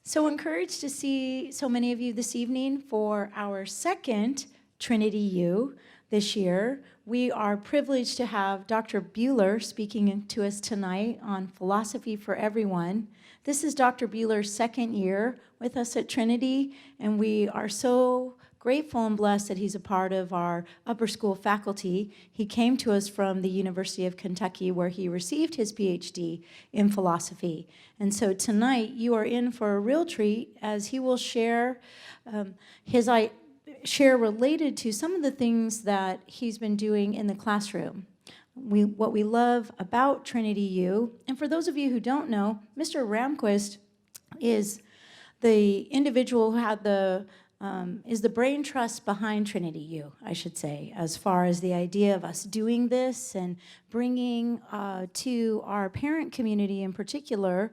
So encouraged to see so many of you this evening for our second TrinityU this year. We are privileged to have Dr. Buhler speaking to us tonight on philosophy for everyone. This is Dr. Buhler's second year with us at Trinity, and we are so grateful and blessed that he's a part of our upper school faculty. He came to us from the University of Kentucky, where he received his PhD in philosophy. And so tonight you are in for a real treat, as he will share share related to some of the things that he's been doing in the classroom. What we love about TrinityU, and for those of you who don't know, Mr. Ramquist is the individual who had is the brain trust behind TrinityU, I should say, as far as the idea of us doing this and bringing to our parent community in particular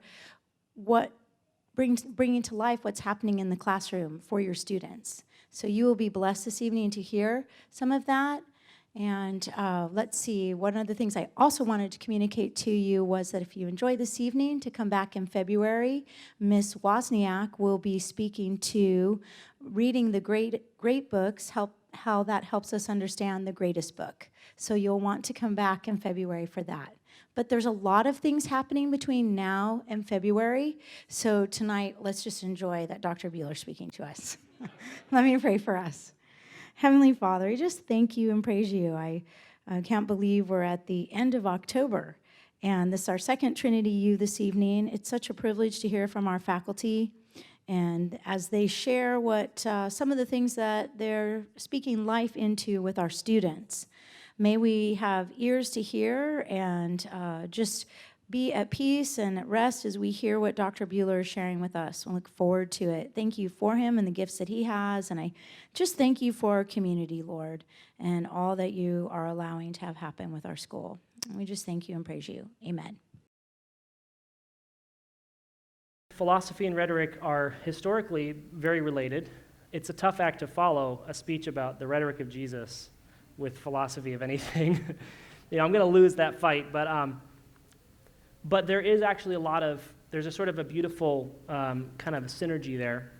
bringing to life what's happening in the classroom for your students. So you will be blessed this evening to hear some of that. And let's see, one of the things I also wanted to communicate to you was that if you enjoy this evening, to come back in February, Miss Wozniak will be speaking to reading the great books, how that helps us understand the greatest book. So you'll want to come back in February for that. But there's a lot of things happening between now and February. So tonight, let's just enjoy that Dr. Buhler speaking to us. Let me pray for us. Heavenly Father, I just thank you and praise you. I can't believe we're at the end of October, and this is our second TrinityU this evening. It's such a privilege to hear from our faculty, and as they share what some of the things that they're speaking life into with our students. May we have ears to hear and just be at peace and at rest as we hear what Dr. Buhler is sharing with us. I look forward to it. Thank you for him and the gifts that he has, and I just thank you for our community, Lord, and all that you are allowing to have happen with our school. And we just thank you and praise you. Amen. Philosophy and rhetoric are historically very related. It's a tough act to follow, a speech about the rhetoric of Jesus with philosophy of anything. I'm going to lose that fight, but there is actually there's a sort of a beautiful kind of a synergy there.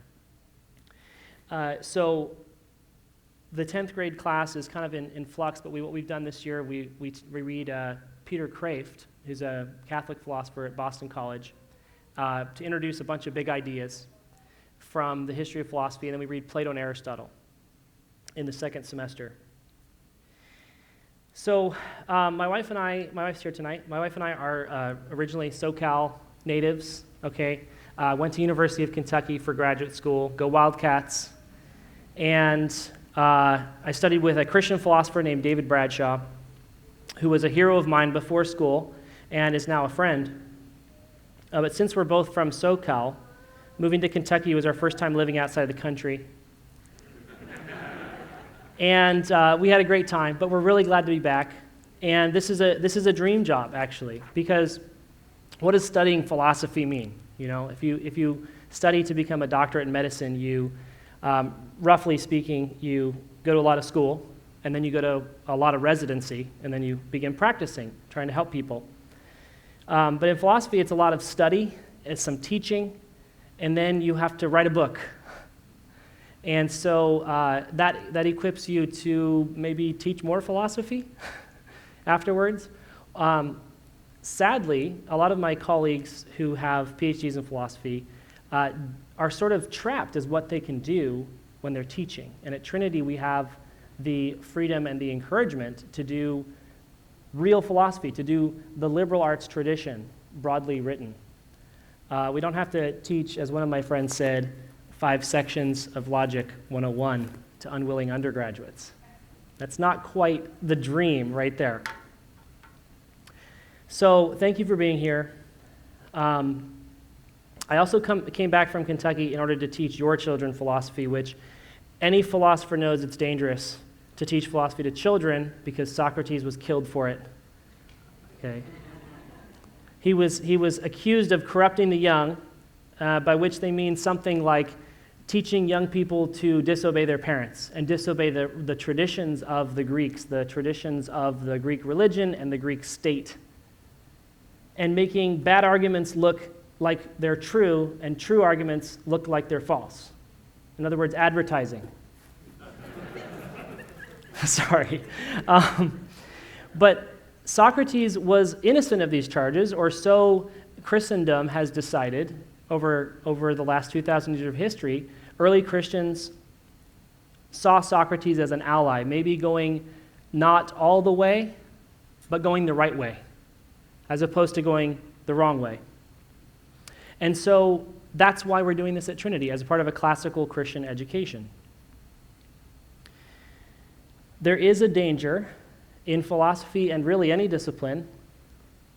So the 10th grade class is kind of in flux, but what we've done this year, we read Peter Kraft, who's a Catholic philosopher at Boston College, to introduce a bunch of big ideas from the history of philosophy, and then we read Plato and Aristotle in the second semester. So my wife's here tonight. My wife and I are originally SoCal natives, okay? Went to University of Kentucky for graduate school, go Wildcats. And I studied with a Christian philosopher named David Bradshaw, who was a hero of mine before school and is now a friend. But since we're both from SoCal, moving to Kentucky was our first time living outside the country. And we had a great time, but we're really glad to be back. And this is a dream job, actually, because what does studying philosophy mean? If you study to become a doctorate in medicine, you, roughly speaking, you go to a lot of school, and then you go to a lot of residency, and then you begin practicing, trying to help people. But in philosophy, it's a lot of study, it's some teaching, and then you have to write a book. And so that equips you to maybe teach more philosophy afterwards. Sadly, a lot of my colleagues who have PhDs in philosophy are sort of trapped as what they can do when they're teaching. And at Trinity, we have the freedom and the encouragement to do real philosophy, to do the liberal arts tradition, broadly written. We don't have to teach, as one of my friends said, 5 sections of Logic 101 to unwilling undergraduates. That's not quite the dream right there. So thank you for being here. I also came back from Kentucky in order to teach your children philosophy, which any philosopher knows it's dangerous to teach philosophy to children because Socrates was killed for it. Okay. He was accused of corrupting the young, by which they mean something like teaching young people to disobey their parents and disobey the traditions of the Greeks, the traditions of the Greek religion and the Greek state, and making bad arguments look like they're true, and true arguments look like they're false. In other words, advertising. Sorry. But Socrates was innocent of these charges, or so Christendom has decided over the last 2,000 years of history. Early Christians saw Socrates as an ally, maybe going not all the way, but going the right way, as opposed to going the wrong way. And so that's why we're doing this at Trinity, as a part of a classical Christian education. There is a danger in philosophy and really any discipline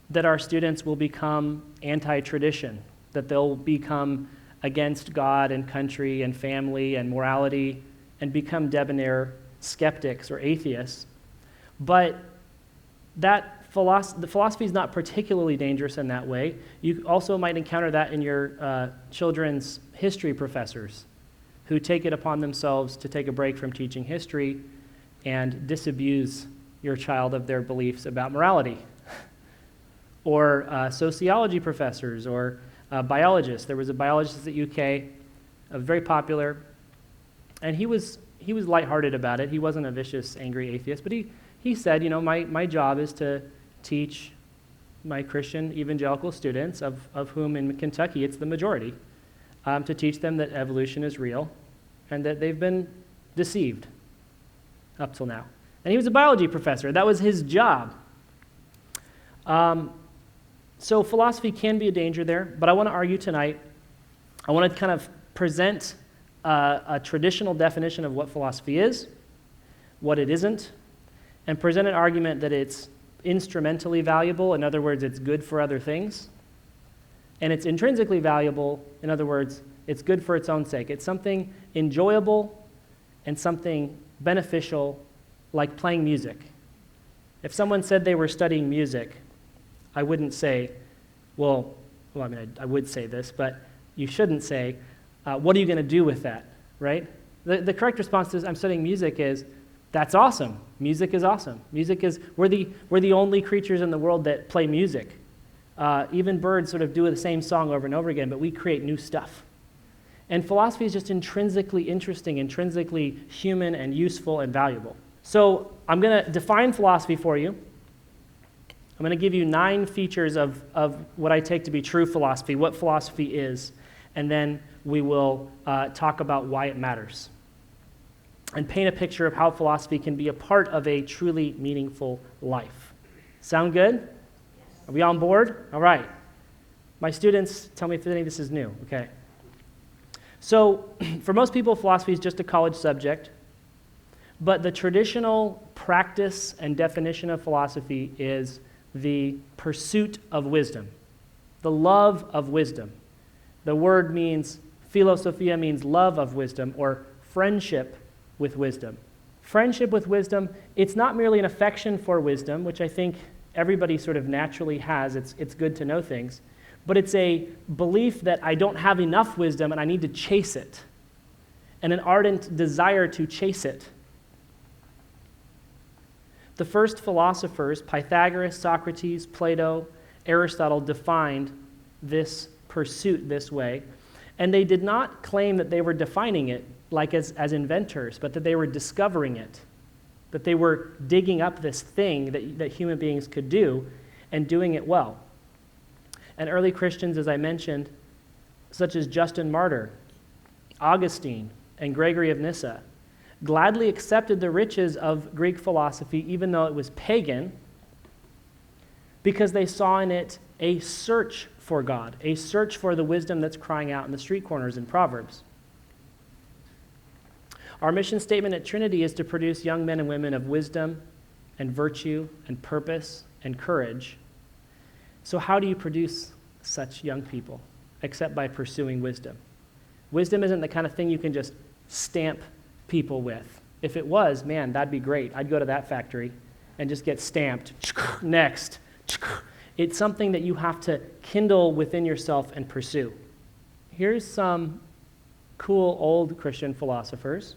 that our students will become anti-tradition, that they'll become against God and country and family and morality and become debonair skeptics or atheists. But the philosophy is not particularly dangerous in that way. You also might encounter that in your children's history professors who take it upon themselves to take a break from teaching history and disabuse your child of their beliefs about morality. Or sociology professors or biologists. There was a biologist at UK, very popular, and he was lighthearted about it. He wasn't a vicious, angry atheist, but he said, my job is to teach my Christian evangelical students, of whom in Kentucky it's the majority, to teach them that evolution is real and that they've been deceived up till now. And he was a biology professor. That was his job. So philosophy can be a danger there, but I want to argue tonight, I want to kind of present a traditional definition of what philosophy is, what it isn't, and present an argument that it's instrumentally valuable. In other words, it's good for other things. And it's intrinsically valuable. In other words, it's good for its own sake. It's something enjoyable and something beneficial, like playing music. If someone said they were studying music, I wouldn't say, I would say this, but you shouldn't say, what are you going to do with that, right? The correct response to I'm studying music is, that's awesome. Music is awesome. We're the only creatures in the world that play music. Even birds sort of do the same song over and over again, but we create new stuff. And philosophy is just intrinsically interesting, intrinsically human and useful and valuable. So I'm going to define philosophy for you. I'm going to give you 9 features of what I take to be true philosophy, what philosophy is, and then we will talk about why it matters and paint a picture of how philosophy can be a part of a truly meaningful life. Sound good? Yes. Are we on board? All right. My students, tell me if any of this is new. Okay. So for most people, philosophy is just a college subject, but the traditional practice and definition of philosophy is the pursuit of wisdom, the love of wisdom. The word means, philosophia means love of wisdom or friendship with wisdom. Friendship with wisdom, it's not merely an affection for wisdom, which I think everybody sort of naturally has. It's good to know things. But it's a belief that I don't have enough wisdom and I need to chase it, and an ardent desire to chase it. The first philosophers, Pythagoras, Socrates, Plato, Aristotle, defined this pursuit this way, and they did not claim that they were defining it like as inventors, but that they were discovering it, that they were digging up this thing that human beings could do and doing it well. And early Christians, as I mentioned, such as Justin Martyr, Augustine, and Gregory of Nyssa, gladly accepted the riches of Greek philosophy, even though it was pagan, because they saw in it a search for God, a search for the wisdom that's crying out in the street corners in Proverbs. Our mission statement at Trinity is to produce young men and women of wisdom and virtue and purpose and courage. So how do you produce such young people, except by pursuing wisdom? Wisdom isn't the kind of thing you can just stamp people with. If it was, man, that'd be great. I'd go to that factory and just get stamped. Next. It's something that you have to kindle within yourself and pursue. Here's some cool old Christian philosophers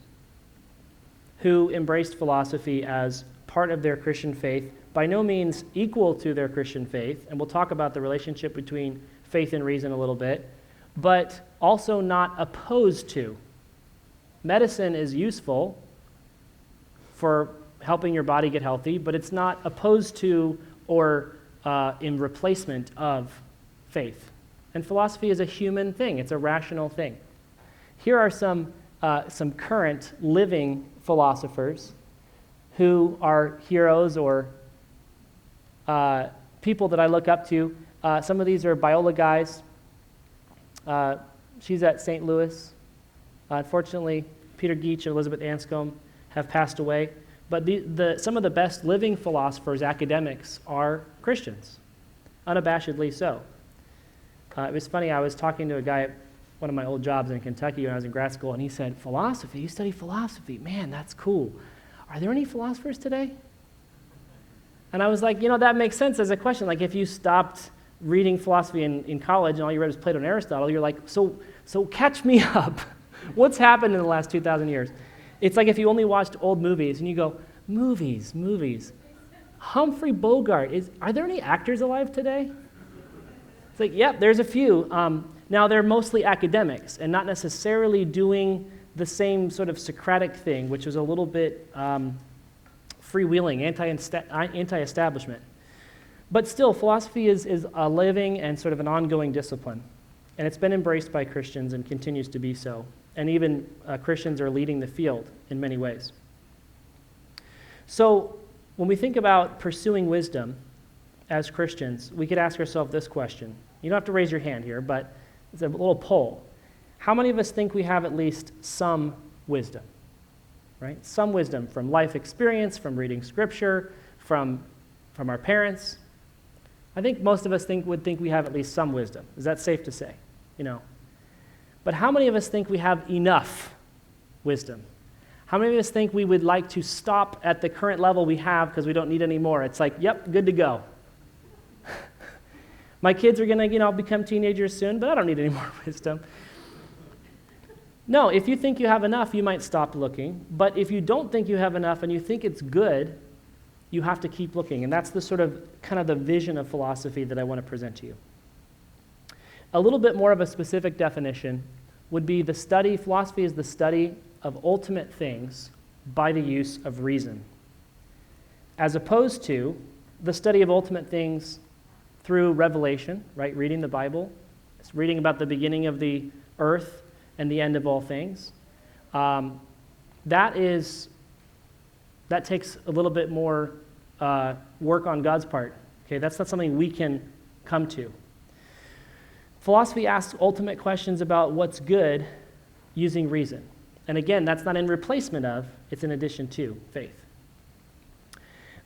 who embraced philosophy as part of their Christian faith by no means equal to their Christian faith, and we'll talk about the relationship between faith and reason a little bit, but also not opposed to. Medicine is useful for helping your body get healthy, but it's not opposed to or in replacement of faith. And philosophy is a human thing. It's a rational thing. Here are some current living philosophers who are heroes or people that I look up to. Some of these are Biola guys. She's at St. Louis. Unfortunately, Peter Geach and Elizabeth Anscombe have passed away. But some of the best living philosophers, academics, are Christians, unabashedly so. It was funny, I was talking to a guy at one of my old jobs in Kentucky when I was in grad school, and he said, philosophy? You study philosophy? Man, that's cool. Are there any philosophers today? And I was like, that makes sense as a question. Like, if you stopped reading philosophy in college and all you read was Plato and Aristotle, you're like, so catch me up. What's happened in the last 2,000 years? It's like if you only watched old movies and you go, movies. Humphrey Bogart, are there any actors alive today? It's like, yep, there's a few. Now, they're mostly academics and not necessarily doing the same sort of Socratic thing, which was a little bit freewheeling, anti-establishment. But still, philosophy is a living and sort of an ongoing discipline. And it's been embraced by Christians and continues to be so. And even Christians are leading the field in many ways. So when we think about pursuing wisdom as Christians, we could ask ourselves this question. You don't have to raise your hand here, but it's a little poll. How many of us think we have at least some wisdom? Right? Some wisdom from life experience, from reading Scripture, from our parents. I think most of us would think we have at least some wisdom. Is that safe to say? But how many of us think we have enough wisdom? How many of us think we would like to stop at the current level we have because we don't need any more? It's like, yep, good to go. My kids are going to, become teenagers soon, but I don't need any more wisdom. No, if you think you have enough, you might stop looking. But if you don't think you have enough and you think it's good, you have to keep looking. And that's the sort of kind of the vision of philosophy that I want to present to you. A little bit more of a specific definition would be philosophy is the study of ultimate things by the use of reason, as opposed to the study of ultimate things through revelation, right? Reading the Bible, it's reading about the beginning of the earth and the end of all things. That takes a little bit more work on God's part. Okay, that's not something we can come to. Philosophy asks ultimate questions about what's good using reason. And again, that's not in replacement of, it's in addition to faith.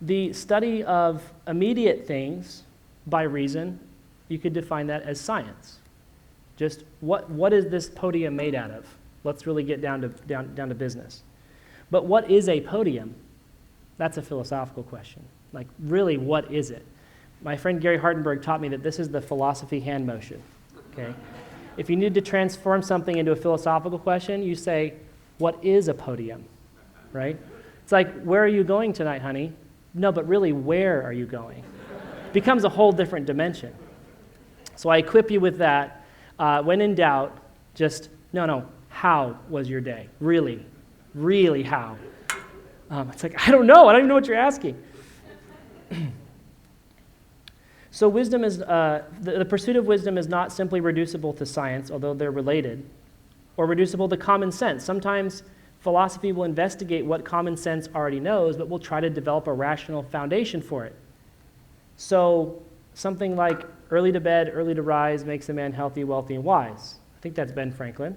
The study of immediate things by reason, you could define that as science. Just what is this podium made out of? Let's really get down to business. But what is a podium? That's a philosophical question. Like, really, what is it? My friend Gary Hartenberg taught me that this is the philosophy hand motion. Okay? If you need to transform something into a philosophical question, you say, what is a podium? Right? It's like, where are you going tonight, honey? No, but really, where are you going? It becomes a whole different dimension. So I equip you with that. When in doubt, just, no, how was your day? Really, how? It's like, I don't know. I don't even know what you're asking. So wisdom is, the pursuit of wisdom is not simply reducible to science, although they're related, or reducible to common sense. Sometimes philosophy will investigate what common sense already knows, but will try to develop a rational foundation for it. So something like early to bed, early to rise makes a man healthy, wealthy, and wise. I think that's Ben Franklin.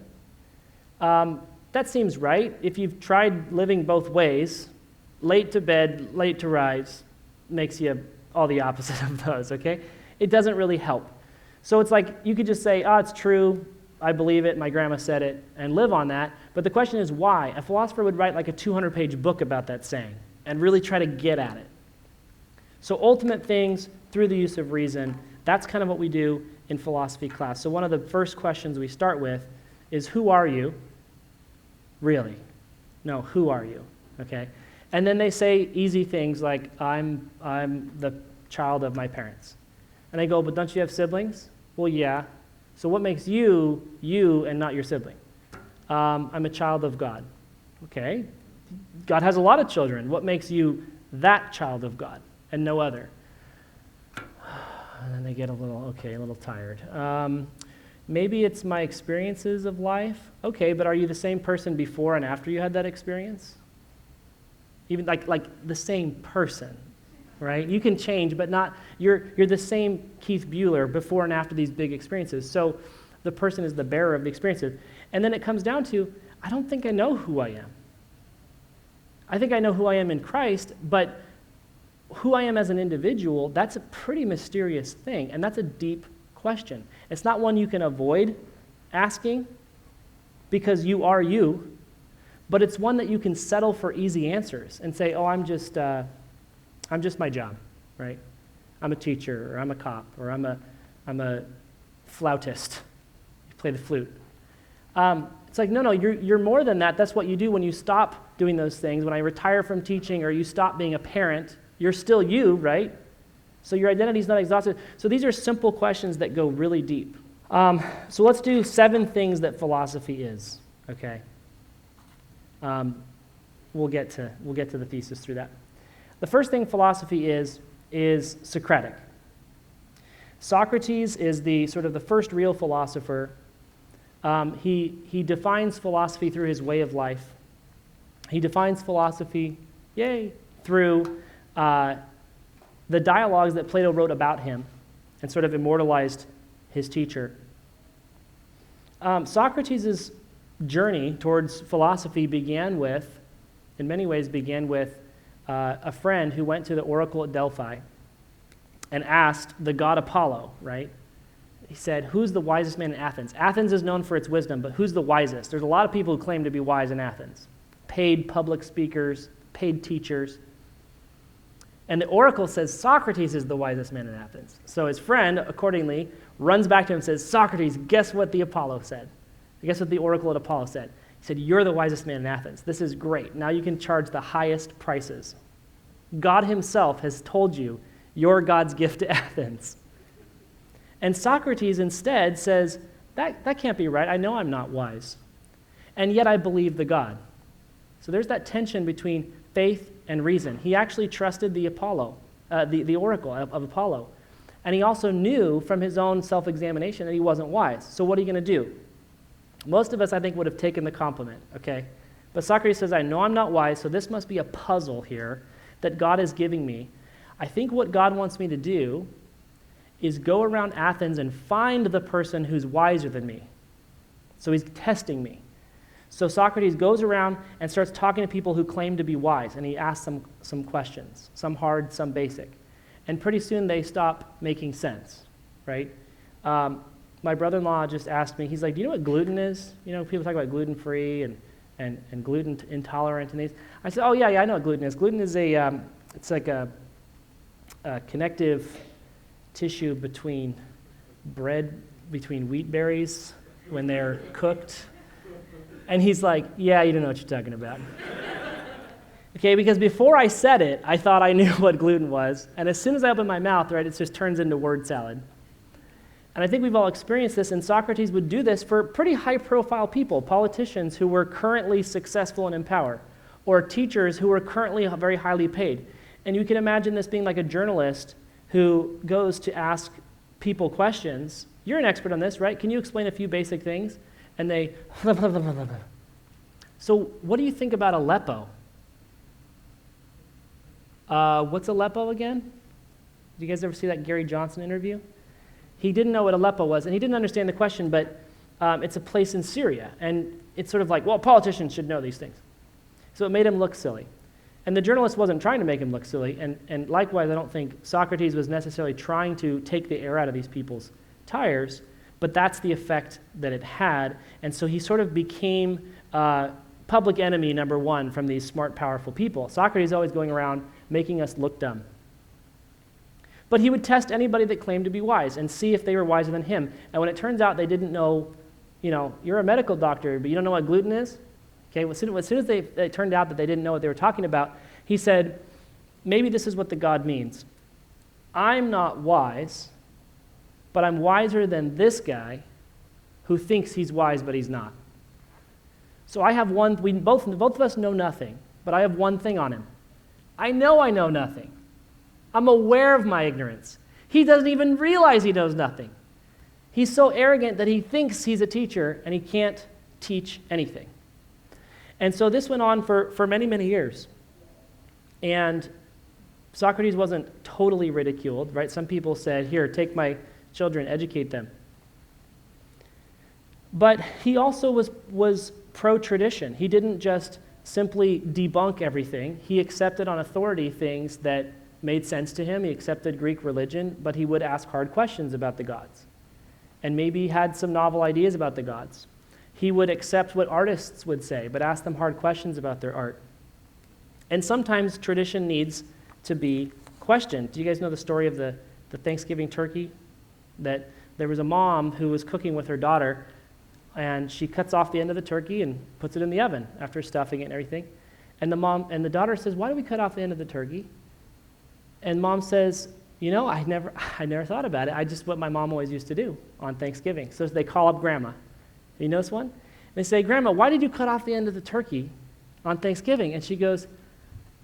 That seems right. If you've tried living both ways, late to bed, late to rise makes you all the opposite of those, okay? It doesn't really help. So it's like you could just say, it's true, I believe it, my grandma said it, and live on that. But the question is why? A philosopher would write like a 200-page book about that saying and really try to get at it. So ultimate things through the use of reason, that's kind of what we do in philosophy class. So one of the first questions we start with is, who are you? Really? No, who are you? Okay? And then they say easy things like, I'm the child of my parents. And I go, but don't you have siblings? Well, yeah. So what makes you, you and not your sibling? I'm a child of God. Okay. God has a lot of children. What makes you that child of God and no other? And then they get a little tired. Maybe it's my experiences of life. Okay, but are you the same person before and after you had that experience? Even like the same person, right? You can change, but not, you're the same Keith Buhler before and after these big experiences. So the person is the bearer of the experiences. And then it comes down to, I don't think I know who I am. I think I know who I am in Christ, but who I am as an individual, that's a pretty mysterious thing, and that's a deep question. It's not one you can avoid asking because you are you, but it's one that you can settle for easy answers and say, oh, I'm just my job, right? I'm a teacher, or I'm a cop, or I'm a flautist. You play the flute. It's like, no, you're more than that. That's what you do when you stop doing those things. When I retire from teaching or you stop being a parent, you're still you, right? So your identity is not exhausted. So these are simple questions that go really deep. So let's do 7 things that philosophy is, okay? We'll get to the thesis through that. The first thing philosophy is Socratic. Socrates is the sort of the first real philosopher. He defines philosophy through his way of life. He defines philosophy, through the dialogues that Plato wrote about him and sort of immortalized his teacher. Socrates' journey towards philosophy in many ways began with a friend who went to the oracle at Delphi and asked the god Apollo, right? He said, who's the wisest man in Athens? Athens is known for its wisdom, but who's the wisest? There's a lot of people who claim to be wise in Athens. Paid public speakers, paid teachers. And the oracle says Socrates is the wisest man in Athens. So his friend, accordingly, runs back to him and says, Socrates, guess what the Apollo said? Guess what the oracle at Apollo said? He said, you're the wisest man in Athens. This is great. Now you can charge the highest prices. God himself has told you you're God's gift to Athens. And Socrates instead says, that can't be right. I know I'm not wise. And yet I believe the God. So there's that tension between faith and reason. He actually trusted the oracle of Apollo. And he also knew from his own self-examination that he wasn't wise. So what are you going to do? Most of us, I think, would have taken the compliment, okay? But Socrates says, I know I'm not wise, so this must be a puzzle here that God is giving me. I think what God wants me to do is go around Athens and find the person who's wiser than me. So he's testing me. So Socrates goes around and starts talking to people who claim to be wise, and he asks them some questions, some hard, some basic. And pretty soon they stop making sense, right? My brother-in-law just asked me, he's like, do you know what gluten is? You know, people talk about gluten-free and gluten intolerant and these. I said, oh, yeah, I know what gluten is. Gluten is it's like a connective tissue between wheat berries when they're cooked. And he's like, yeah, you don't know what you're talking about. Okay, because before I said it, I thought I knew what gluten was. And as soon as I open my mouth, right, it just turns into word salad. And I think we've all experienced this, and Socrates would do this for pretty high-profile people, politicians who were currently successful and in power, or teachers who were currently very highly paid. And you can imagine this being like a journalist who goes to ask people questions. You're an expert on this, right? Can you explain a few basic things? And they, blah, blah, blah, blah, blah. So what do you think about Aleppo? What's Aleppo again? Did you guys ever see that Gary Johnson interview? He didn't know what Aleppo was, and he didn't understand the question, but it's a place in Syria. And it's sort of like, well, politicians should know these things. So it made him look silly. And the journalist wasn't trying to make him look silly, and likewise, I don't think Socrates was necessarily trying to take the air out of these people's tires, but that's the effect that it had. And so he sort of became public enemy number one from these smart, powerful people. Socrates is always going around making us look dumb. But he would test anybody that claimed to be wise and see if they were wiser than him. And when it turns out they didn't know, you're a medical doctor, but you don't know what gluten is? Okay, as soon as it turned out that they didn't know what they were talking about, He said, maybe this is what the God means. I'm not wise, but I'm wiser than this guy who thinks he's wise, but he's not. So I have one, both of us know nothing, but I have one thing on him. I know nothing. I'm aware of my ignorance. He doesn't even realize he knows nothing. He's so arrogant that he thinks he's a teacher and he can't teach anything. And so this went on for many, many years. And Socrates wasn't totally ridiculed, right? Some people said, here, take my children, educate them. But he also was pro-tradition. He didn't just simply debunk everything. He accepted on authority things that made sense to him. He accepted Greek religion, but he would ask hard questions about the gods. And maybe had some novel ideas about the gods. He would accept what artists would say, but ask them hard questions about their art. And sometimes tradition needs to be questioned. Do you guys know the story of the Thanksgiving turkey? That there was a mom who was cooking with her daughter, and she cuts off the end of the turkey and puts it in the oven after stuffing it and everything. And the daughter says, why do we cut off the end of the turkey? And mom says, I never thought about it. I just what my mom always used to do on Thanksgiving. So they call up Grandma. You know this one? They say, Grandma, why did you cut off the end of the turkey on Thanksgiving? And she goes,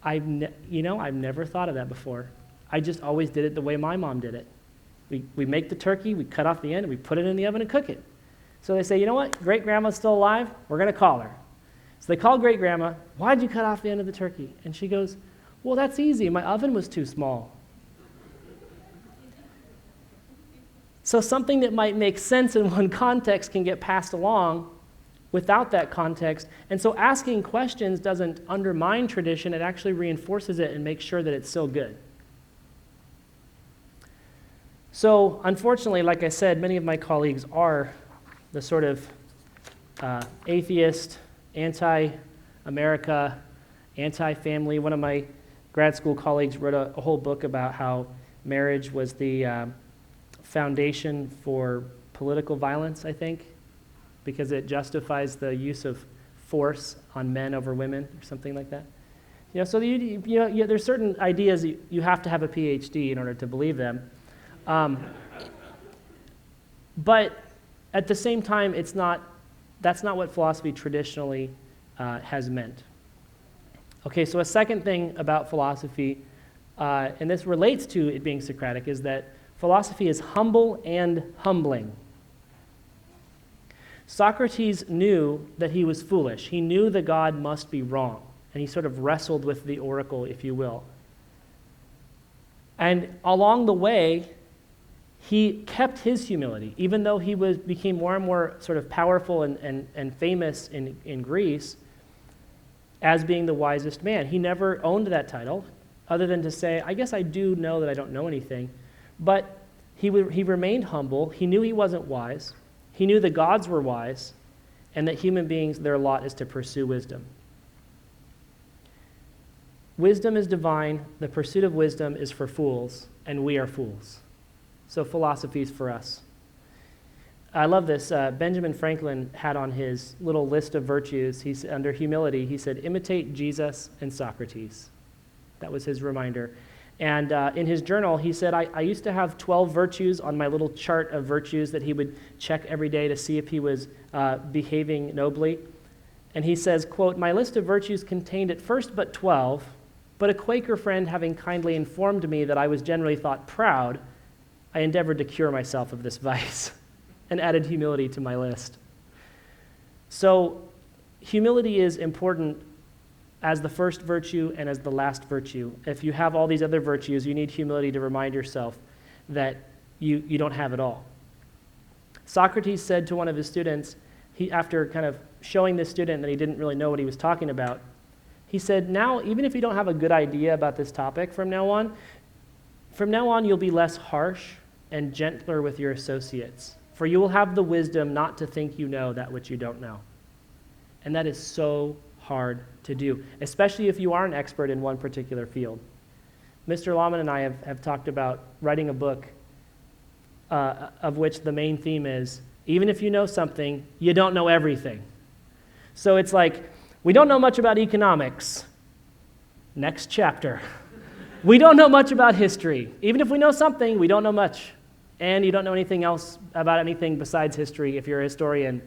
I've never thought of that before. I just always did it the way my mom did it. We make the turkey, we cut off the end, and we put it in the oven and cook it. So they say, you know what? Great-grandma's still alive. We're going to call her. So they call great-grandma. Why did you cut off the end of the turkey? And she goes, well, that's easy. My oven was too small. So something that might make sense in one context can get passed along without that context. And so asking questions doesn't undermine tradition. It actually reinforces it and makes sure that it's still good. So unfortunately, like I said, many of my colleagues are the sort of atheist, anti-America, anti-family. One of my grad school colleagues wrote a whole book about how marriage was the foundation for political violence, I think, because it justifies the use of force on men over women or something like that. So there's certain ideas you have to have a PhD in order to believe them. But at the same time, that's not what philosophy traditionally has meant. Okay, so a second thing about philosophy, and this relates to it being Socratic, is that philosophy is humble and humbling. Socrates knew that he was foolish. He knew that God must be wrong, and he sort of wrestled with the oracle, if you will. And along the way, he kept his humility, even though he became more and more sort of powerful and famous in Greece as being the wisest man. He never owned that title, other than to say, I guess I do know that I don't know anything. But he remained humble. He knew he wasn't wise. He knew the gods were wise, and that human beings, their lot is to pursue wisdom. Wisdom is divine. The pursuit of wisdom is for fools, and we are fools. So philosophy is for us. I love this. Benjamin Franklin had on his little list of virtues, under humility, he said, imitate Jesus and Socrates. That was his reminder. And in his journal, he said, I used to have 12 virtues on my little chart of virtues that he would check every day to see if he was behaving nobly. And he says, quote, my list of virtues contained at first but 12, but a Quaker friend having kindly informed me that I was generally thought proud, I endeavored to cure myself of this vice and added humility to my list. So humility is important as the first virtue and as the last virtue. If you have all these other virtues, you need humility to remind yourself that you don't have it all. Socrates said to one of his students, after kind of showing this student that he didn't really know what he was talking about, he said, now, even if you don't have a good idea about this topic from now on you'll be less harsh and gentler with your associates, for you will have the wisdom not to think you know that which you don't know. And that is so hard to do, especially if you are an expert in one particular field. Mr. Lawman and I have talked about writing a book of which the main theme is, even if you know something, you don't know everything. So it's like, we don't know much about economics, Next chapter. We don't know much about history. Even if we know something, we don't know much. And you don't know anything else about anything besides history if you're a historian.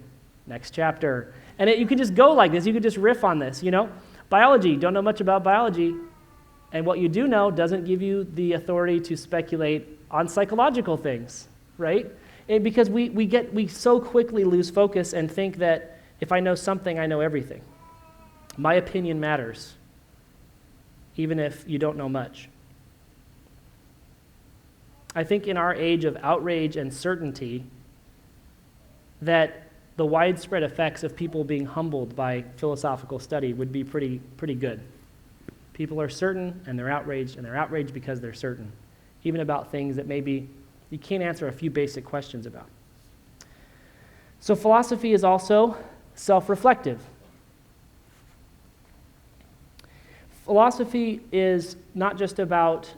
Next chapter. And you could just go like this. You could just riff on this, Biology, don't know much about biology. And what you do know doesn't give you the authority to speculate on psychological things, right? Because we so quickly lose focus and think that if I know something, I know everything. My opinion matters, even if you don't know much. I think in our age of outrage and certainty, that the widespread effects of people being humbled by philosophical study would be pretty good. People are certain, and they're outraged because they're certain, even about things that maybe you can't answer a few basic questions about. So philosophy is also self-reflective. Philosophy is not just about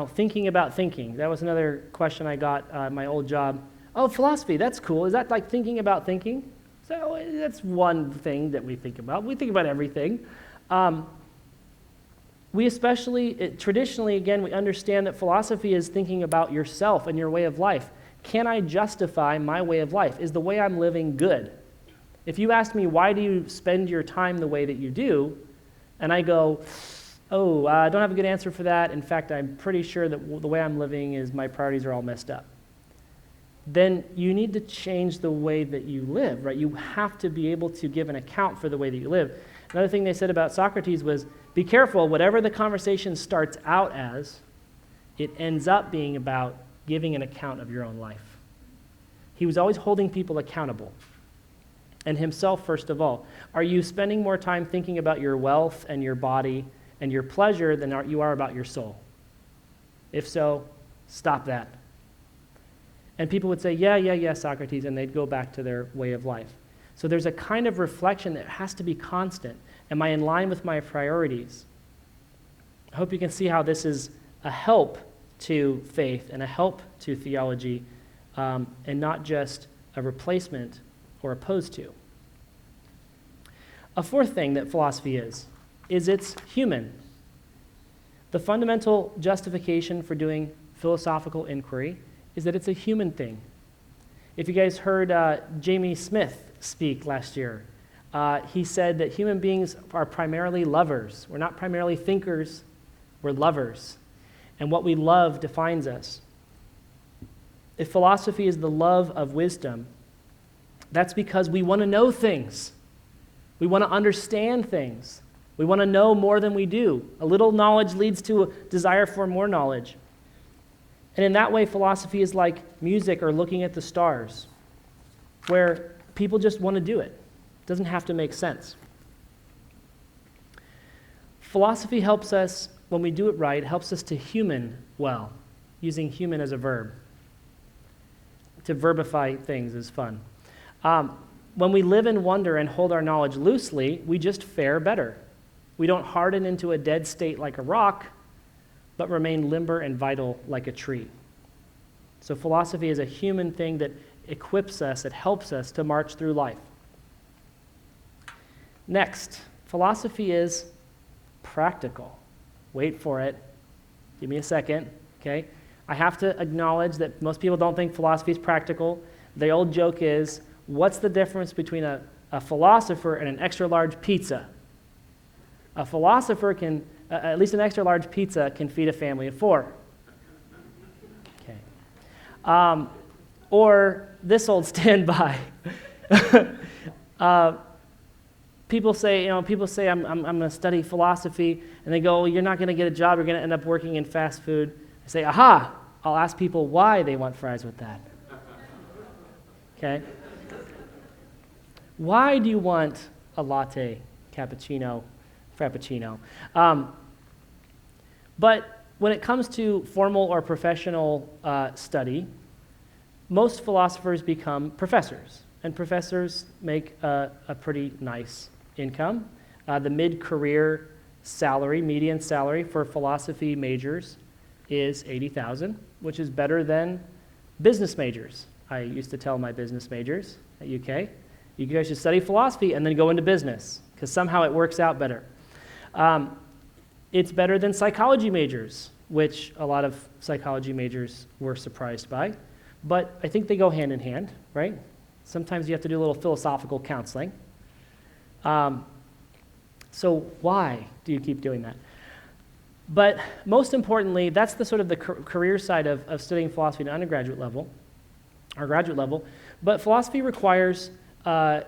thinking about thinking. That was another question I got at my old job. Oh, philosophy, that's cool. Is that like thinking about thinking? So that's one thing that we think about. We think about everything. We especially, traditionally, again, we understand that philosophy is thinking about yourself and your way of life. Can I justify my way of life? Is the way I'm living good? If you ask me, why do you spend your time the way that you do? And I go, I don't have a good answer for that. In fact, I'm pretty sure that the way I'm living is my priorities are all messed up. Then you need to change the way that you live, right? You have to be able to give an account for the way that you live. Another thing they said about Socrates was, be careful, whatever the conversation starts out as, it ends up being about giving an account of your own life. He was always holding people accountable, and himself first of all. Are you spending more time thinking about your wealth and your body and your pleasure than you are about your soul? If so, stop that. And people would say, yeah, Socrates, and they'd go back to their way of life. So there's a kind of reflection that has to be constant. Am I in line with my priorities? I hope you can see how this is a help to faith and a help to theology, and not just a replacement or opposed to. A fourth thing that philosophy is it's human. The fundamental justification for doing philosophical inquiry is that it's a human thing. If you guys heard Jamie Smith speak last year, he said that human beings are primarily lovers. We're not primarily thinkers, we're lovers. And what we love defines us. If philosophy is the love of wisdom, that's because we want to know things. We want to understand things. We want to know more than we do. A little knowledge leads to a desire for more knowledge. And in that way, philosophy is like music or looking at the stars, where people just want to do it. It doesn't have to make sense. Philosophy helps us, when we do it right, helps us to human well, using human as a verb. To verbify things is fun. When we live in wonder and hold our knowledge loosely, we just fare better. We don't harden into a dead state like a rock, but remain limber and vital like a tree. So philosophy is a human thing that equips us, it helps us to march through life. Next, philosophy is practical. Wait for it. Give me a second, okay? I have to acknowledge that most people don't think philosophy is practical. The old joke is, what's the difference between a philosopher and an extra large pizza? A philosopher can, at least an extra large pizza can feed a family of 4. Okay. Or this old standby. People say, I'm going to study philosophy, and they go, well, you're not going to get a job, you're going to end up working in fast food. I say, aha, I'll ask people why they want fries with that. Okay? Why do you want a latte, cappuccino, frappuccino? But when it comes to formal or professional study, most philosophers become professors, and professors make a pretty nice income. The mid-career salary, median salary for philosophy majors is $80,000, which is better than business majors. I used to tell my business majors at UK, you guys should study philosophy and then go into business, because somehow it works out better. It's better than psychology majors, which a lot of psychology majors were surprised by. But I think they go hand in hand, right? Sometimes you have to do a little philosophical counseling. So why do you keep doing that? But most importantly, that's the sort of the career side of studying philosophy at an undergraduate level, or graduate level. But philosophy requires, it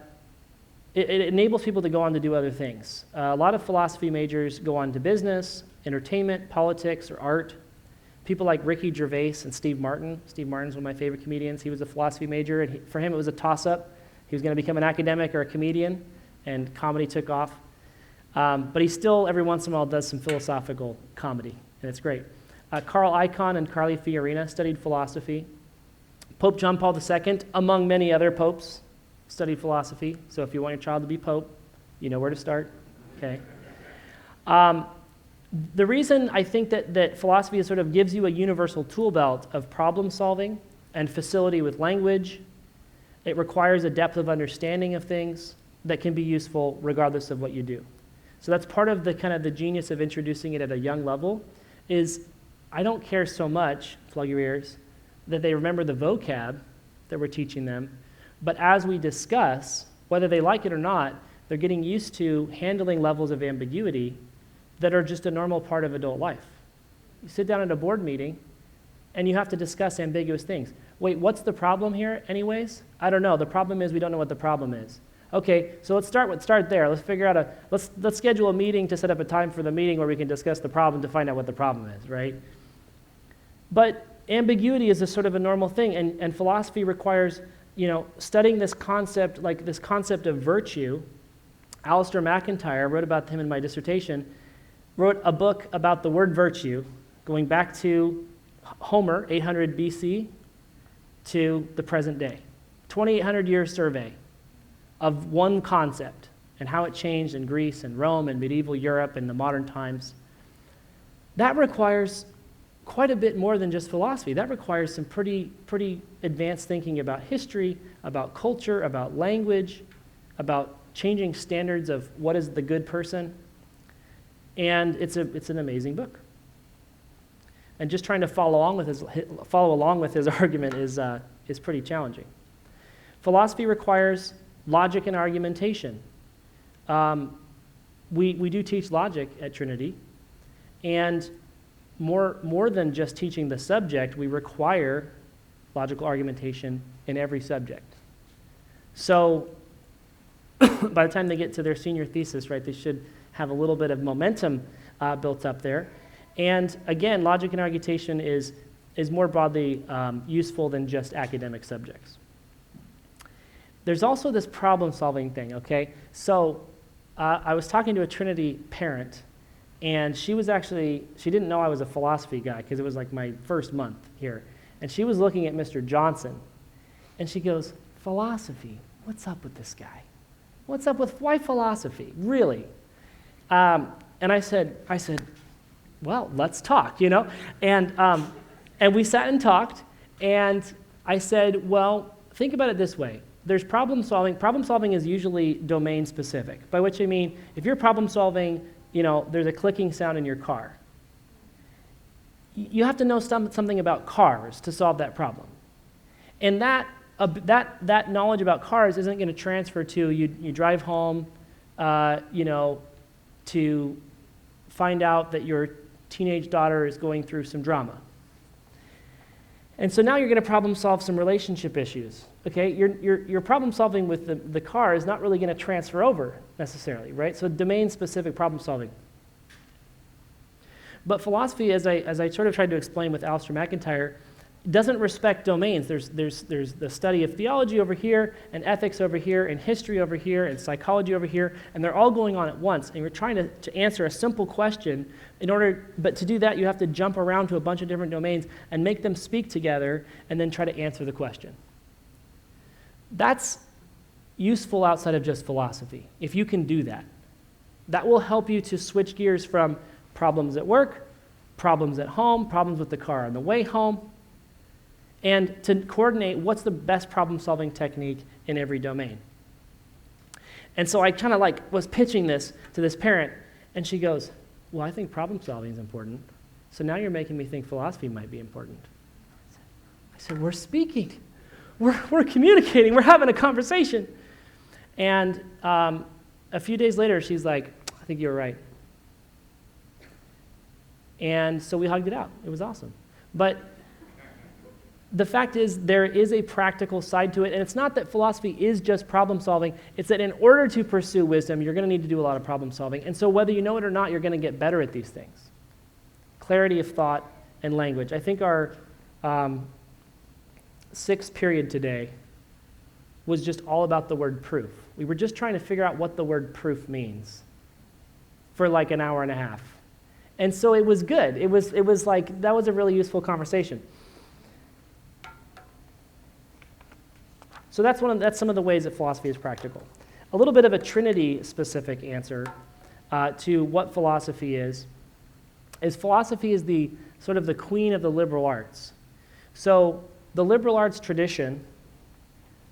enables people to go on to do other things. A lot of philosophy majors go on to business, entertainment, politics, or art. People like Ricky Gervais and Steve Martin. Steve Martin's one of my favorite comedians. He was a philosophy major, and for him it was a toss-up. He was going to become an academic or a comedian, and comedy took off. But he still, every once in a while, does some philosophical comedy, and it's great. Carl Icahn and Carly Fiorina studied philosophy. Pope John Paul II, among many other popes, studied philosophy. So if you want your child to be pope, you know where to start. Okay. The reason I think that philosophy sort of gives you a universal tool belt of problem solving and facility with language, it requires a depth of understanding of things that can be useful regardless of what you do. So that's part of the kind of the genius of introducing it at a young level is I don't care so much, plug your ears, that they remember the vocab that we're teaching them, but as we discuss, whether they like it or not, they're getting used to handling levels of ambiguity that are just a normal part of adult life. You sit down at a board meeting and you have to discuss ambiguous things. Wait, what's the problem here anyways? I don't know. The problem is we don't know what the problem is. Okay, so let's start there. Let's figure out let's schedule a meeting to set up a time for the meeting where we can discuss the problem to find out what the problem is, right? But ambiguity is a sort of a normal thing, and philosophy requires, studying this concept, like this concept of virtue. Alistair McIntyre, I wrote about him in my dissertation, wrote a book about the word virtue, going back to Homer, 800 BC, to the present day. 2,800-year survey of one concept and how it changed in Greece and Rome and medieval Europe and the modern times. That requires quite a bit more than just philosophy. That requires some pretty advanced thinking about history, about culture, about language, about changing standards of what is the good person. And it's an amazing book. And just trying to follow along with his argument is pretty challenging. Philosophy requires logic and argumentation. We do teach logic at Trinity, and more than just teaching the subject, we require logical argumentation in every subject. So by the time they get to their senior thesis, right, they should have a little bit of momentum built up there. And again, logic and argumentation is more broadly useful than just academic subjects. There's also this problem-solving thing, okay? So I was talking to a Trinity parent, and she didn't know I was a philosophy guy because it was like my first month here. And she was looking at Mr. Johnson, and she goes, philosophy, what's up with this guy? Why philosophy, really? And I said, well, let's talk, And we sat and talked, and I said, well, think about it this way. There's problem solving. Problem solving is usually domain specific, by which I mean, if you're problem solving, there's a clicking sound in your car. You have to know something about cars to solve that problem. And that knowledge about cars isn't going to transfer to you drive home, to find out that your teenage daughter is going through some drama. And so now you're going to problem solve some relationship issues. Okay, your problem solving with the car is not really going to transfer over necessarily, right? So domain-specific problem solving. But philosophy, as I sort of tried to explain with Alistair McIntyre, doesn't respect domains. There's the study of theology over here, and ethics over here, and history over here, and psychology over here, and they're all going on at once. And we're trying to answer a simple question but to do that, you have to jump around to a bunch of different domains and make them speak together, and then try to answer the question. That's useful outside of just philosophy, if you can do that. That will help you to switch gears from problems at work, problems at home, problems with the car on the way home, and to coordinate what's the best problem-solving technique in every domain. And so I kind of was pitching this to this parent, and she goes, well, I think problem solving is important. So now you're making me think philosophy might be important. I said, we're speaking. We're communicating. We're having a conversation. And a few days later, she's like, I think you were right. And so we hugged it out. It was awesome. But the fact is, there is a practical side to it, and it's not that philosophy is just problem solving. It's that in order to pursue wisdom, you're going to need to do a lot of problem solving. And so whether you know it or not, you're going to get better at these things. Clarity of thought and language. I think our sixth period today was just all about the word proof. We were just trying to figure out what the word proof means for like an hour and a half. And so it was good. It was like, that was a really useful conversation. So that's some of the ways that philosophy is practical. A little bit of a Trinity-specific answer to what philosophy is philosophy is the sort of the queen of the liberal arts. So the liberal arts tradition,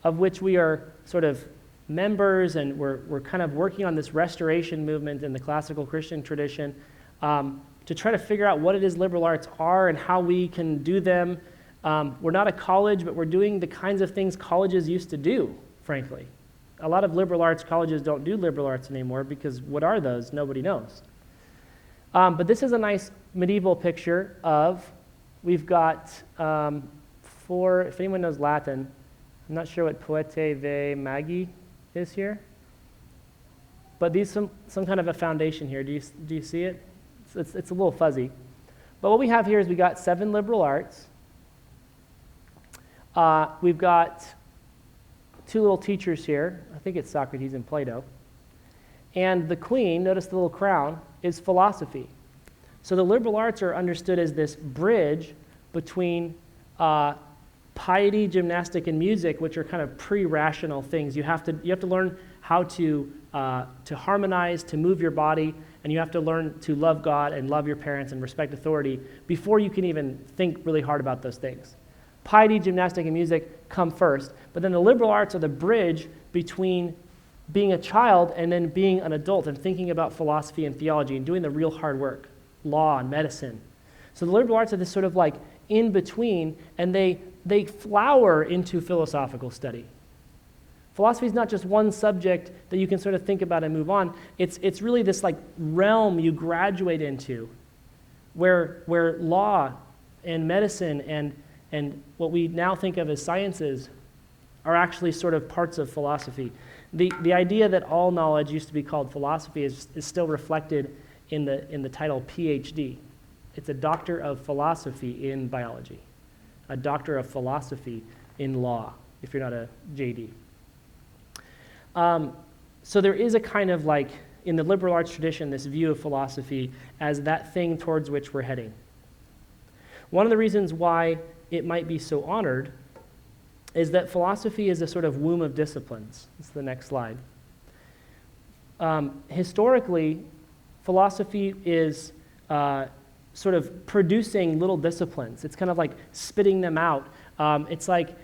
of which we are sort of members, and we're kind of working on this restoration movement in the classical Christian tradition to try to figure out what it is liberal arts are and how we can do them. We're not a college, but we're doing the kinds of things colleges used to do, frankly. A lot of liberal arts colleges don't do liberal arts anymore because what are those? Nobody knows. But this is a nice medieval picture of, we've got four, if anyone knows Latin, I'm not sure what poetae ve magi is here, but these some kind of a foundation here. Do you see it? It's a little fuzzy. But what we have here is we got 7 liberal arts. We've got 2 little teachers here. I think it's Socrates and Plato. And the queen, notice the little crown, is philosophy. So the liberal arts are understood as this bridge between piety, gymnastic, and music, which are kind of pre-rational things. You have to learn how to harmonize, to move your body, and you have to learn to love God and love your parents and respect authority before you can even think really hard about those things. Piety, gymnastic, and music come first, but then the liberal arts are the bridge between being a child and then being an adult and thinking about philosophy and theology and doing the real hard work, law and medicine. So the liberal arts are this sort of like in between, and they flower into philosophical study. Philosophy is not just one subject that you can sort of think about and move on. It's really this like realm you graduate into where law and medicine and what we now think of as sciences are actually sort of parts of philosophy. The idea that all knowledge used to be called philosophy is still reflected in the title PhD. It's a doctor of philosophy in biology, a doctor of philosophy in law, if you're not a JD. So there is a kind of like, in the liberal arts tradition, this view of philosophy as that thing towards which we're heading. One of the reasons why it might be so honored is that philosophy is a sort of womb of disciplines. This is the next slide. Historically, philosophy is sort of producing little disciplines. It's kind of like spitting them out. It's like,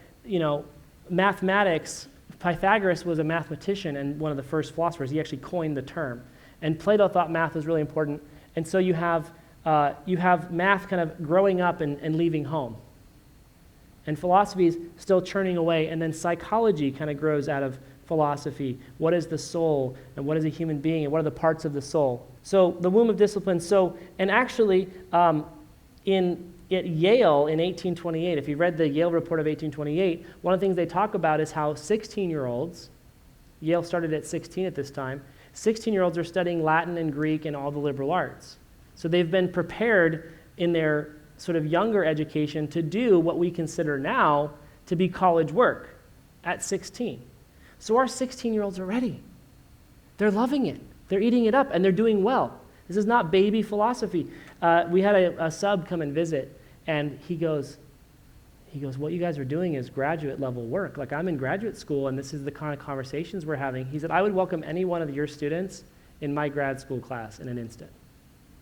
mathematics. Pythagoras was a mathematician and one of the first philosophers. He actually coined the term. And Plato thought math was really important. And so you have math kind of growing up and leaving home. And philosophy is still churning away, and then psychology kind of grows out of philosophy. What is the soul, and what is a human being, and what are the parts of the soul? So the womb of discipline. And actually, at Yale in 1828, if you read the Yale report of 1828, one of the things they talk about is how 16-year-olds, Yale started at 16 at this time, 16-year-olds are studying Latin and Greek and all the liberal arts. So they've been prepared in their sort of younger education to do what we consider now to be college work at 16. So our 16-year-olds are ready. They're loving it. They're eating it up, and they're doing well. This is not baby philosophy. We had a sub come and visit, and he goes, what you guys are doing is graduate level work. Like, I'm in graduate school, and this is the kind of conversations we're having. He said, I would welcome any one of your students in my grad school class in an instant.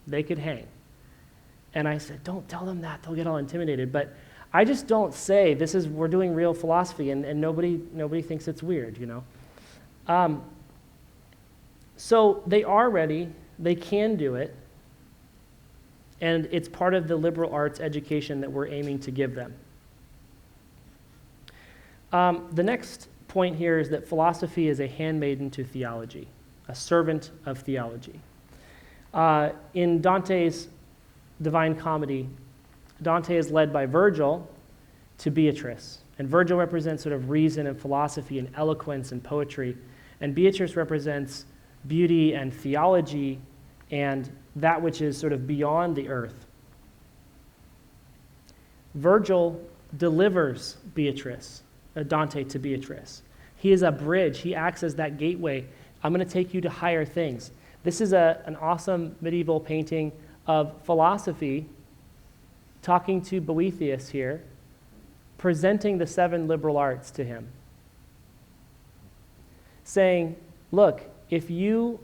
They could hang. And I said, don't tell them that. They'll get all intimidated. But I just don't say, we're doing real philosophy, and nobody thinks it's weird, So they are ready. They can do it. And it's part of the liberal arts education that we're aiming to give them. The next point here is that philosophy is a handmaiden to theology, a servant of theology. In Dante's Divine Comedy, Dante is led by Virgil to Beatrice. And Virgil represents sort of reason and philosophy and eloquence and poetry. And Beatrice represents beauty and theology and that which is sort of beyond the earth. Virgil delivers Dante to Beatrice. He is a bridge. He acts as that gateway. I'm going to take you to higher things. This is an awesome medieval painting of philosophy talking to Boethius here, presenting the 7 liberal arts to him, saying, look, if you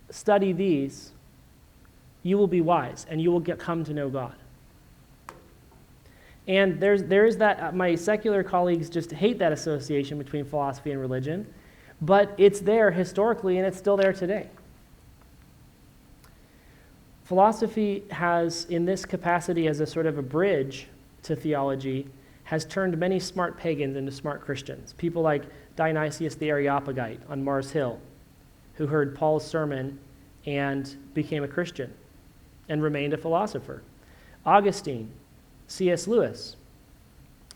study these, you will be wise and you will come to know God. And there's that, my secular colleagues just hate that association between philosophy and religion, but it's there historically and it's still there today. Philosophy has, in this capacity as a sort of a bridge to theology, has turned many smart pagans into smart Christians. People like Dionysius the Areopagite on Mars Hill, who heard Paul's sermon and became a Christian and remained a philosopher. Augustine, C.S. Lewis.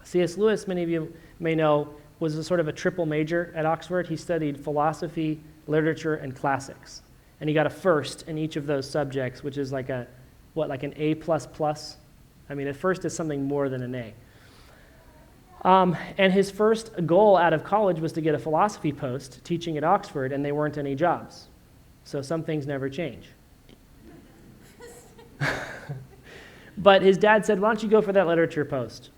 C.S. Lewis, many of you may know, was a sort of a triple major at Oxford. He studied philosophy, literature, and classics. And he got a first in each of those subjects, which is like an A++? I mean, a first is something more than an A. And his first goal out of college was to get a philosophy post teaching at Oxford, and there weren't any jobs. So some things never change. But his dad said, why don't you go for that literature post?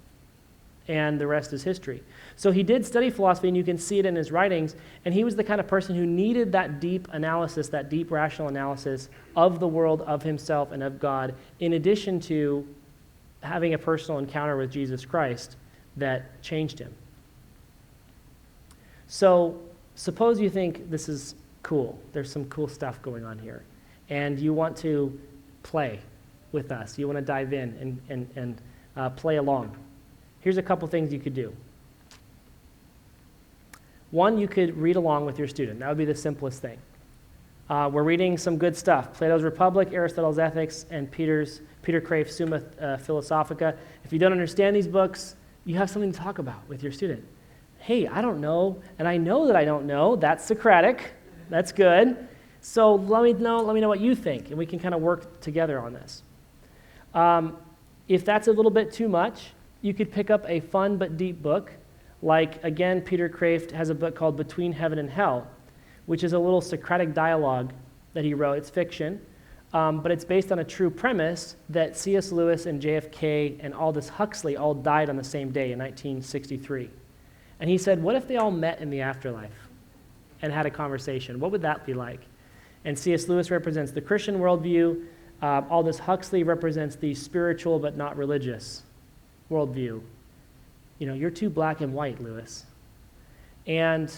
And the rest is history. So he did study philosophy, and you can see it in his writings, and he was the kind of person who needed that deep analysis, that deep rational analysis of the world, of himself, and of God, in addition to having a personal encounter with Jesus Christ that changed him. So suppose you think this is cool. There's some cool stuff going on here, and you want to play with us. You want to dive in and play along. Here's a couple things you could do. One, you could read along with your student. That would be the simplest thing. We're reading some good stuff. Plato's Republic, Aristotle's Ethics, and Peter Crafe's Summa Philosophica. If you don't understand these books, you have something to talk about with your student. Hey, I don't know, and I know that I don't know. That's Socratic. That's good. So let me know what you think, and we can kind of work together on this. If that's a little bit too much, you could pick up a fun but deep book. Like, again, Peter Craft has a book called Between Heaven and Hell, which is a little Socratic dialogue that he wrote. It's fiction, but it's based on a true premise that C.S. Lewis and JFK and Aldous Huxley all died on the same day in 1963. And he said, what if they all met in the afterlife and had a conversation? What would that be like? And C.S. Lewis represents the Christian worldview. Aldous Huxley represents the spiritual but not religious worldview. You know, you're too black and white, Lewis. And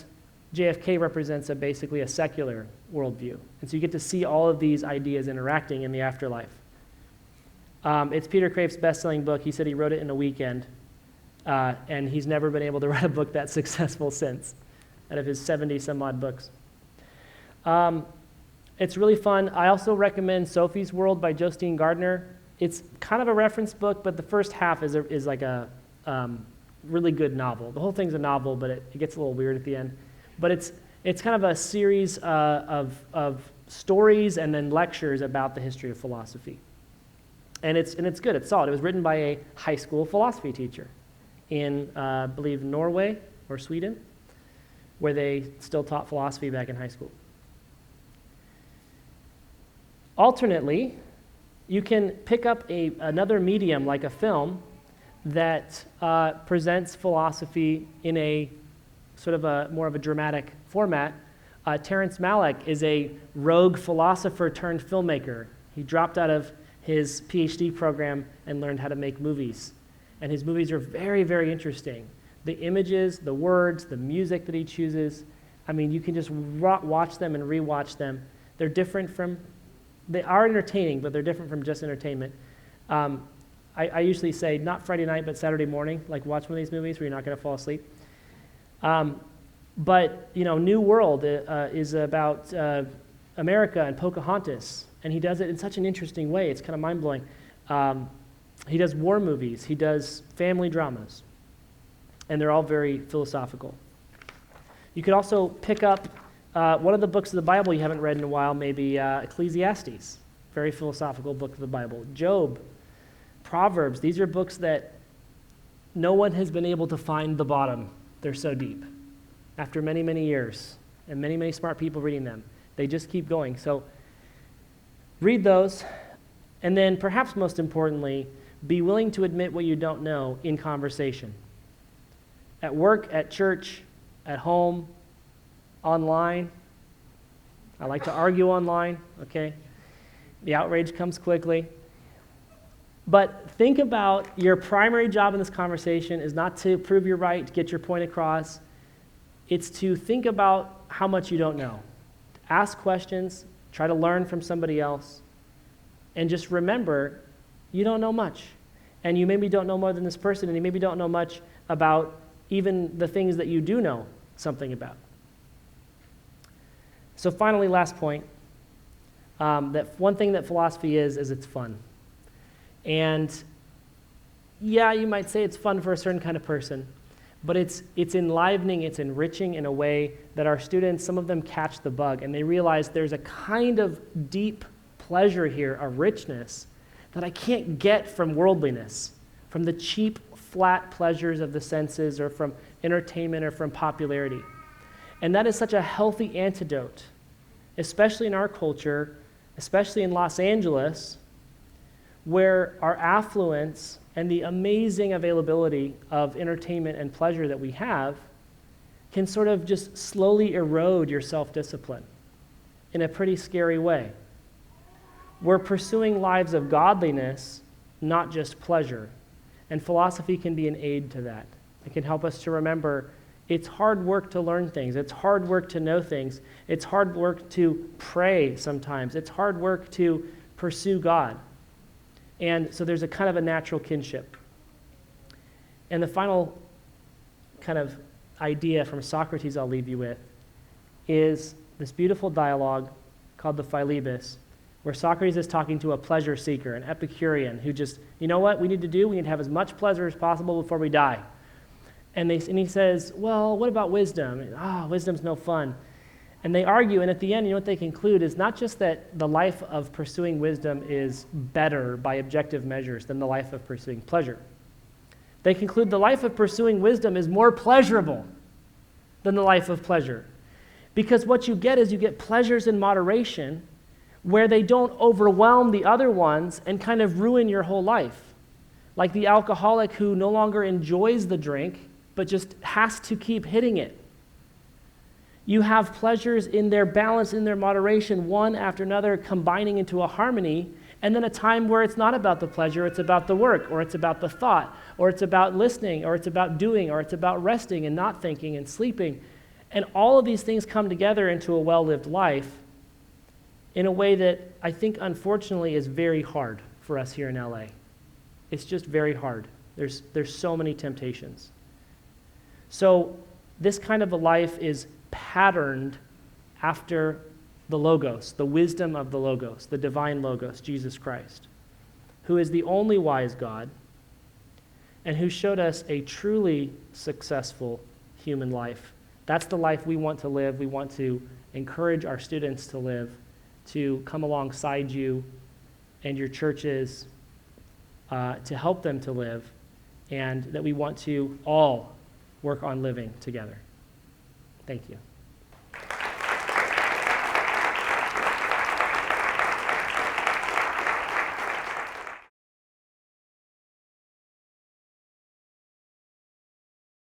JFK represents basically a secular worldview. And so you get to see all of these ideas interacting in the afterlife. It's Peter Craft's best-selling book. He said he wrote it in a weekend, and he's never been able to write a book that successful since, out of his 70-some-odd books. It's really fun. I also recommend Sophie's World by Justine Gardner. It's kind of a reference book, but the first half is like a really good novel. The whole thing's a novel, but it gets a little weird at the end. But it's kind of a series of stories and then lectures about the history of philosophy. And it's good. It's solid. It was written by a high school philosophy teacher in, I believe, Norway or Sweden, where they still taught philosophy back in high school. Alternately, you can pick up another medium like a film that presents philosophy in a sort of more of a dramatic format. Terrence Malick is a rogue philosopher turned filmmaker. He dropped out of his PhD program and learned how to make movies. And his movies are very, very interesting. The images, the words, the music that he chooses, I mean, you can just watch them and rewatch them. They're different from they are entertaining, but they're different from just entertainment. I usually say not Friday night, but Saturday morning, like watch one of these movies where you're not going to fall asleep. But, New World is about America and Pocahontas, and he does it in such an interesting way. It's kind of mind-blowing. He does war movies. He does family dramas, and they're all very philosophical. You could also pick up one of the books of the Bible you haven't read in a while, maybe Ecclesiastes, very philosophical book of the Bible. Job, Proverbs, these are books that no one has been able to find the bottom. They're so deep. After many, many years, and many, many smart people reading them, they just keep going. So read those, and then perhaps most importantly, be willing to admit what you don't know in conversation. At work, at church, at home, online. I like to argue online, okay? The outrage comes quickly. But think about your primary job in this conversation is not to prove you're right, to get your point across. It's to think about how much you don't know. Ask questions, try to learn from somebody else, and just remember, you don't know much. And you maybe don't know more than this person, and you maybe don't know much about even the things that you do know something about. So finally, last point, that one thing that philosophy is it's fun. And yeah, you might say it's fun for a certain kind of person, but it's enlivening, it's enriching in a way that our students, some of them catch the bug, and they realize there's a kind of deep pleasure here, a richness, that I can't get from worldliness, from the cheap, flat pleasures of the senses, or from entertainment, or from popularity. And that is such a healthy antidote, especially in our culture, especially in Los Angeles, where our affluence and the amazing availability of entertainment and pleasure that we have can sort of just slowly erode your self-discipline in a pretty scary way. We're pursuing lives of godliness, not just pleasure. And philosophy can be an aid to that. It can help us to remember it's hard work to learn things. It's hard work to know things. It's hard work to pray sometimes. It's hard work to pursue God. And so there's a kind of a natural kinship. And the final kind of idea from Socrates I'll leave you with is this beautiful dialogue called the Philebus, where Socrates is talking to a pleasure seeker, an Epicurean, who just, you know what we need to do? We need to have as much pleasure as possible before we die. And he says, well, what about wisdom? Wisdom's no fun. And they argue, and at the end, you know what they conclude is not just that the life of pursuing wisdom is better by objective measures than the life of pursuing pleasure. They conclude the life of pursuing wisdom is more pleasurable than the life of pleasure. Because what you get is you get pleasures in moderation where they don't overwhelm the other ones and kind of ruin your whole life. Like the alcoholic who no longer enjoys the drink, but just has to keep hitting it. You have pleasures in their balance, in their moderation, one after another, combining into a harmony, and then a time where it's not about the pleasure, it's about the work, or it's about the thought, or it's about listening, or it's about doing, or it's about resting and not thinking and sleeping. And all of these things come together into a well-lived life in a way that I think, unfortunately, is very hard for us here in LA. It's just very hard. There's so many temptations. So this kind of a life is patterned after the Logos, the wisdom of the Logos, the divine Logos, Jesus Christ, who is the only wise God and who showed us a truly successful human life. That's the life we want to live. We want to encourage our students to live, to come alongside you and your churches to help them to live, and that we want to all work on living together. Thank you.